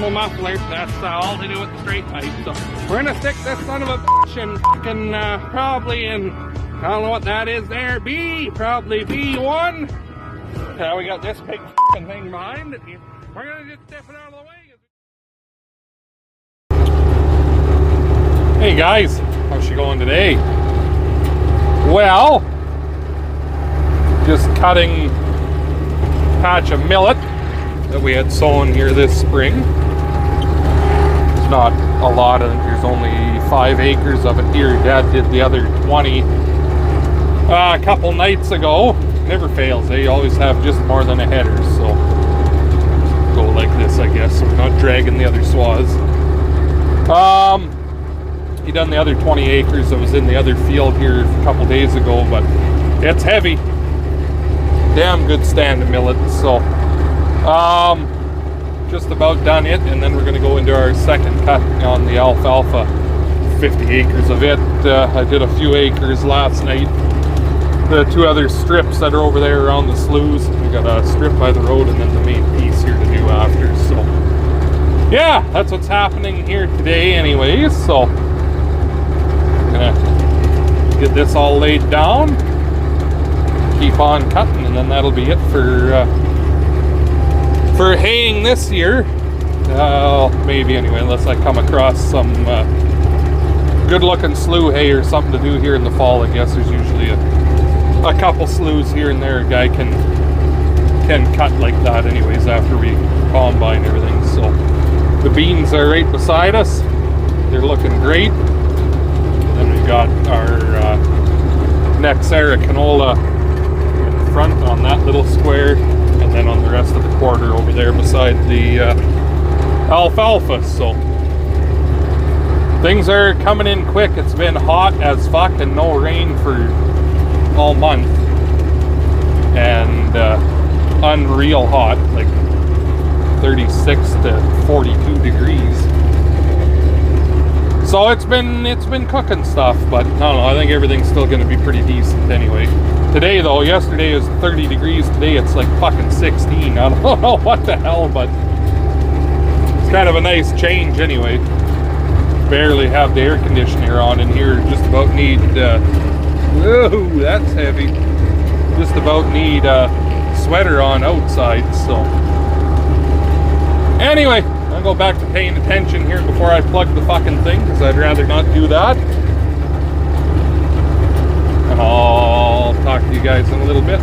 normal muffler. That's all to do with the straight pipe. So we're gonna stick this son of a bitch in fucking probably in, I don't know what that is there, probably B1. We got this big fucking thing behind it. We're gonna just step it out of the way. Hey guys, how's she going today? Well, just cutting a patch of millet that we had sown here this spring. It's not a lot, I think there's only 5 acres of it here. Dad did the other 20 a couple nights ago. Never fails, they always have just more than a header, so go like this, I guess, so we're not dragging the other swaths. He done the other 20 acres that was in the other field here a couple days ago, but it's heavy. Damn good stand of millet, so just about done it, and then we're going to go into our second cut on the alfalfa. 50 acres of it. I did a few acres last night. The 2 other strips that are over there around the sloughs. We got a strip by the road and then the main piece here to do after. So yeah, that's what's happening here today anyways. So I'm gonna get this all laid down, keep on cutting, and then that'll be it for haying this year. Maybe anyway, unless I come across some good looking slough hay or something to do here in the fall. I guess there's usually a couple sloughs here and there a guy can cut like that anyways after we combine everything. So the beans are right beside us, they're looking great. And then we've got our Nexera canola in front on that little square, and then on the rest of the quarter over there beside the alfalfa. So things are coming in quick. It's been hot as fuck and no rain for all month, and unreal hot, like 36 to 42 degrees. So it's been cooking stuff, but I don't know, I think everything's still going to be pretty decent anyway. Today though, yesterday was 30 degrees, today it's like fucking 16. I don't know what the hell, but it's kind of a nice change anyway. Barely have the air conditioner on in here, just about need whoa, that's heavy. Just about need a sweater on outside, so anyway, I'll go back to paying attention here before I plug the fucking thing, because I'd rather not do that. And I'll talk to you guys in a little bit.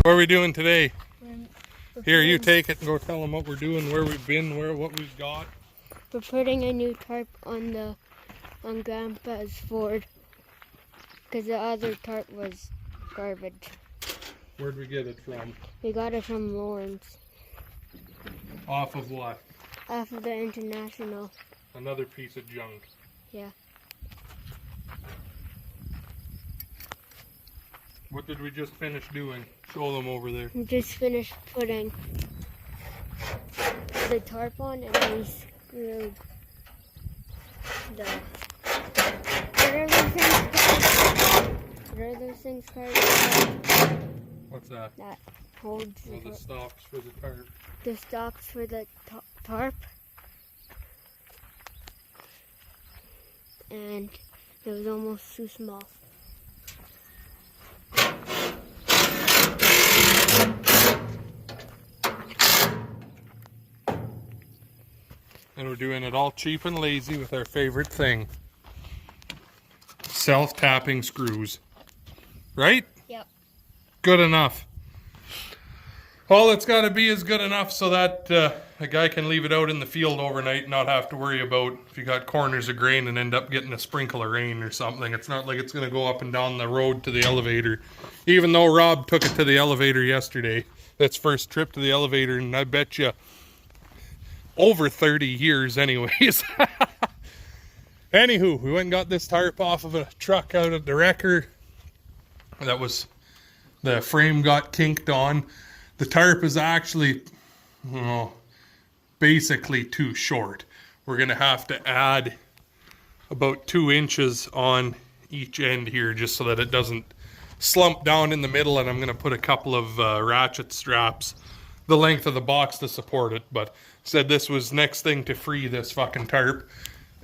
What are we doing today? Here, you take it and go tell them what we're doing, where we've been, what we've got. We're putting a new tarp on Grandpa's Ford, because the other tarp was garbage. Where'd we get it from? We got it from Lawrence. Off of what? Off of the International. Another piece of junk. Yeah. What did we just finish doing? Show them over there. We just finished putting the tarp on, and we screwed the... What are those things called? What's that? That holds the stops for the tarp. The stops for the tarp. And it was almost too small. And we're doing it all cheap and lazy with our favorite thing. Self-tapping screws. Right? Yep. Good enough. All it's got to be is good enough so that a guy can leave it out in the field overnight and not have to worry about if you got corners of grain and end up getting a sprinkle of rain or something. It's not like it's going to go up and down the road to the elevator. Even though Rob took it to the elevator yesterday. That's first trip to the elevator, and I bet you over 30 years anyways. Anywho, we went and got this tarp off of a truck out at the wrecker. That was, the frame got kinked on. The tarp is actually, basically too short. We're gonna have to add about 2 inches on each end here just so that it doesn't slump down in the middle, and I'm gonna put a couple of ratchet straps the length of the box to support it. But said this was next thing to free this fucking tarp.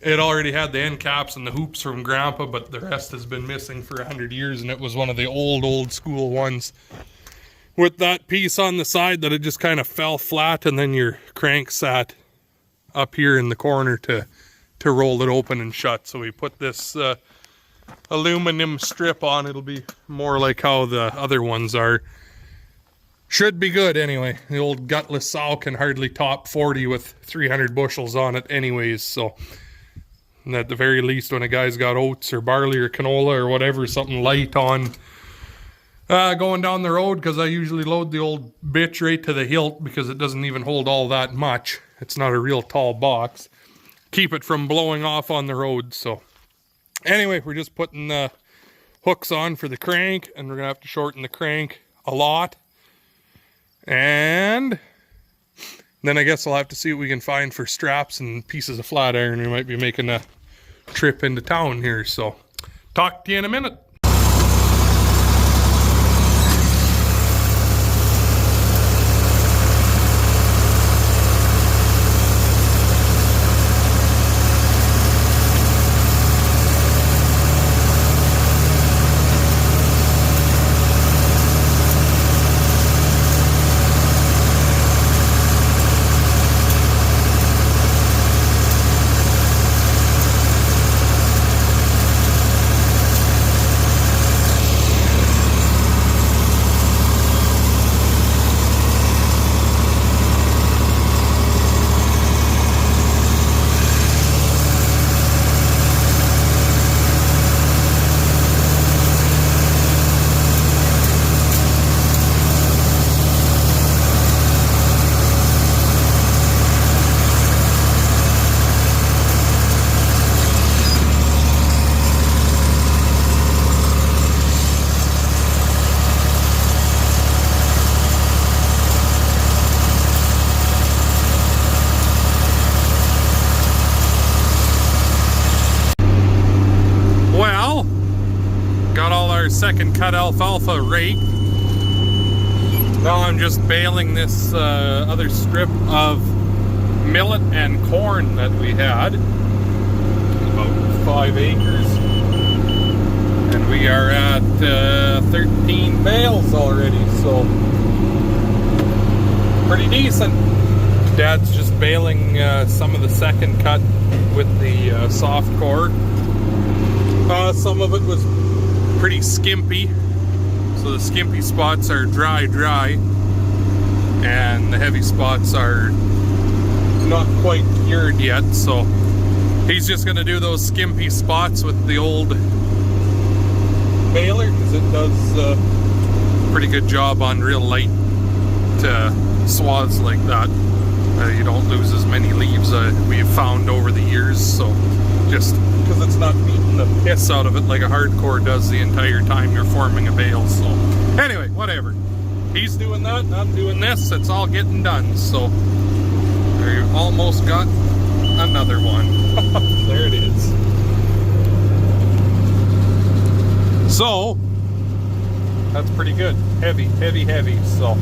It already had the end caps and the hoops from Grandpa, but the rest has been missing for 100 years, and it was one of the old school ones with that piece on the side that it just kind of fell flat, and then your crank sat up here in the corner to roll it open and shut. So we put this aluminum strip on. It'll be more like how the other ones are. Should be good anyway. The old gutless sow can hardly top 40 with 300 bushels on it anyways, so and at the very least, when a guy's got oats or barley or canola or whatever, something light on going down the road, because I usually load the old bitch right to the hilt because it doesn't even hold all that much. It's not a real tall box. Keep it from blowing off on the road. So anyway, we're just putting the hooks on for the crank, and we're gonna have to shorten the crank a lot. And then I guess I'll have to see what we can find for straps and pieces of flat iron. We might be making a trip into town here, so talk to you in a minute. Second cut alfalfa raked. Now I'm just baling this other strip of millet and corn that we had. About 5 acres. And we are at 13 bales already, so pretty decent. Dad's just baling some of the second cut with the soft core. Some of it was pretty skimpy, so the skimpy spots are dry, and the heavy spots are not quite cured yet, so he's just going to do those skimpy spots with the old baler, because it does a pretty good job on real light swaths like that. You don't lose as many leaves we've found over the years, so just because it's not beating the piss out of it like a hardcore does the entire time you're forming a bale. So anyway, whatever. He's doing that and I'm doing this. It's all getting done. So we almost got another one. There it is. So that's pretty good. Heavy. So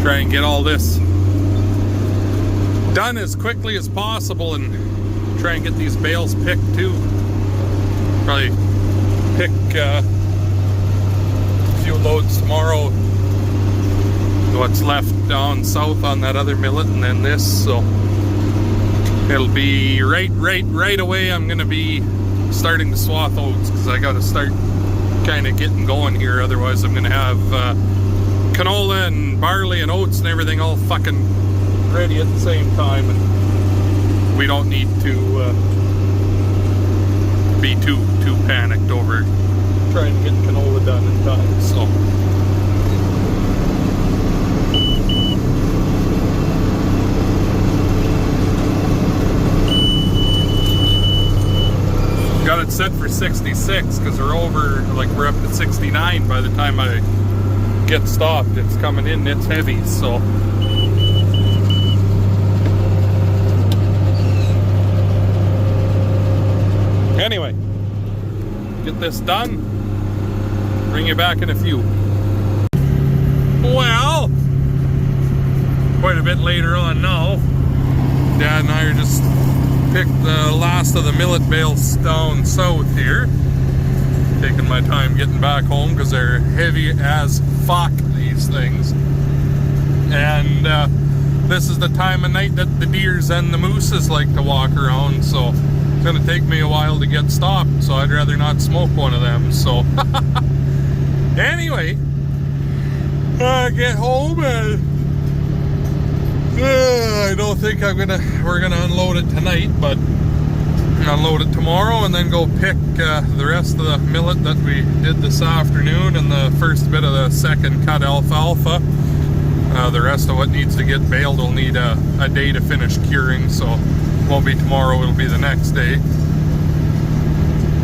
try and get all this done as quickly as possible and try and get these bales picked too. Probably pick a few loads tomorrow, what's left down south on that other millet, and then this, so it'll be right away. I'm gonna be starting to swath oats because I gotta start kind of getting going here, otherwise I'm gonna have canola and barley and oats and everything all fucking ready at the same time, and we don't need to be too panicked over trying to get canola done in time. So got it set for 66 because we're over, like we're up to 69 by the time I get stopped. It's coming in, it's heavy, so. Anyway, get this done, bring you back in a few. Well, quite a bit later on now, Dad and I are just picked the last of the millet bales down south here. Taking my time getting back home because they're heavy as fuck, these things. And this is the time of night that the deers and the mooses like to walk around, so it's gonna take me a while to get stopped, so I'd rather not smoke one of them. So anyway, get home and I don't think we're gonna unload it tonight, but unload it tomorrow and then go pick the rest of the millet that we did this afternoon and the first bit of the second cut alfalfa. The rest of what needs to get baled will need a day to finish curing, so it won't be tomorrow, it'll be the next day.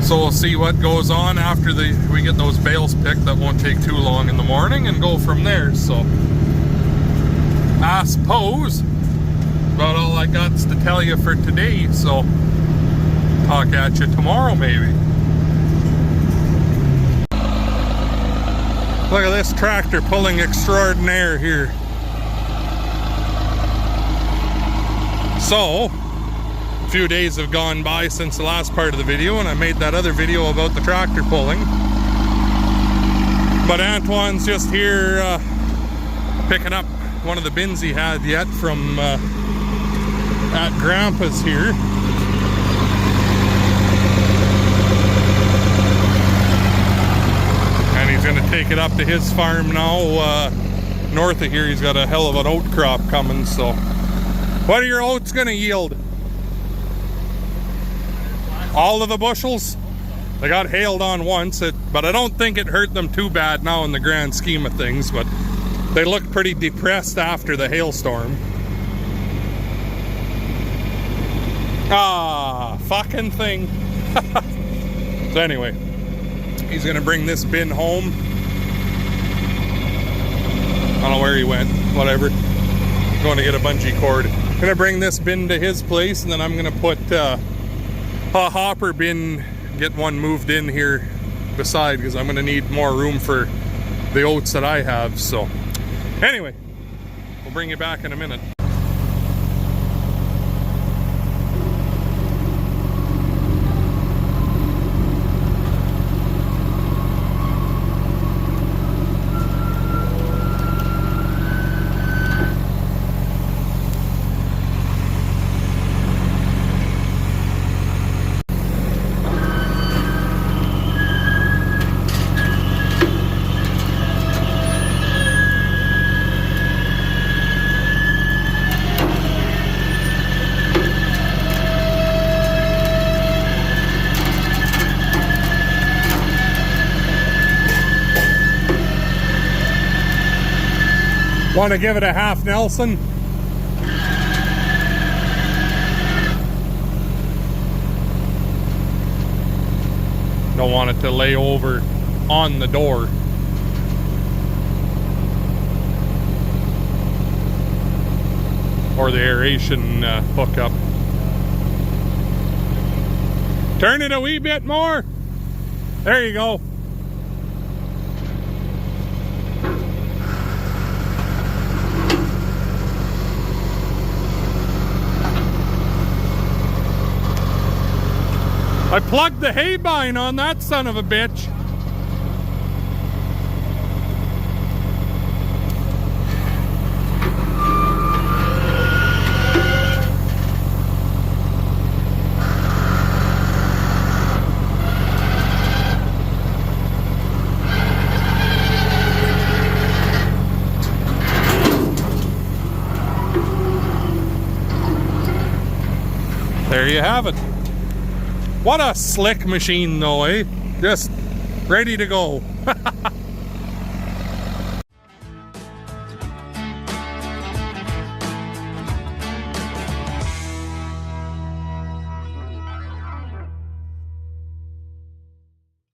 So we'll see what goes on after we get those bales picked. That won't take too long in the morning, and go from there. So I suppose about all I got to tell you for today, so talk at you tomorrow maybe. Look at this tractor pulling extraordinaire here. So a few days have gone by since the last part of the video, and I made that other video about the tractor pulling. But Antoine's just here picking up one of the bins he had yet from at Grandpa's here. And he's going to take it up to his farm now. North of here, he's got a hell of an oat crop coming. So, what are your oats going to yield? All of the bushels? They got hailed on once, but I don't think it hurt them too bad now in the grand scheme of things. But they looked pretty depressed after the hailstorm. Ah, fucking thing. So anyway, he's gonna bring this bin home. I don't know where he went, whatever. Going to get a bungee cord. Gonna bring this bin to his place, and then I'm gonna put a hopper bin, get one moved in here beside, because I'm gonna need more room for the oats that I have. So anyway, we'll bring you back in a minute. Want to give it a half Nelson? Don't want it to lay over on the door. Or the aeration hookup. Turn it a wee bit more. There you go. I plugged the hay bine on that son of a bitch. There you have it. What a slick machine though, eh? Just ready to go.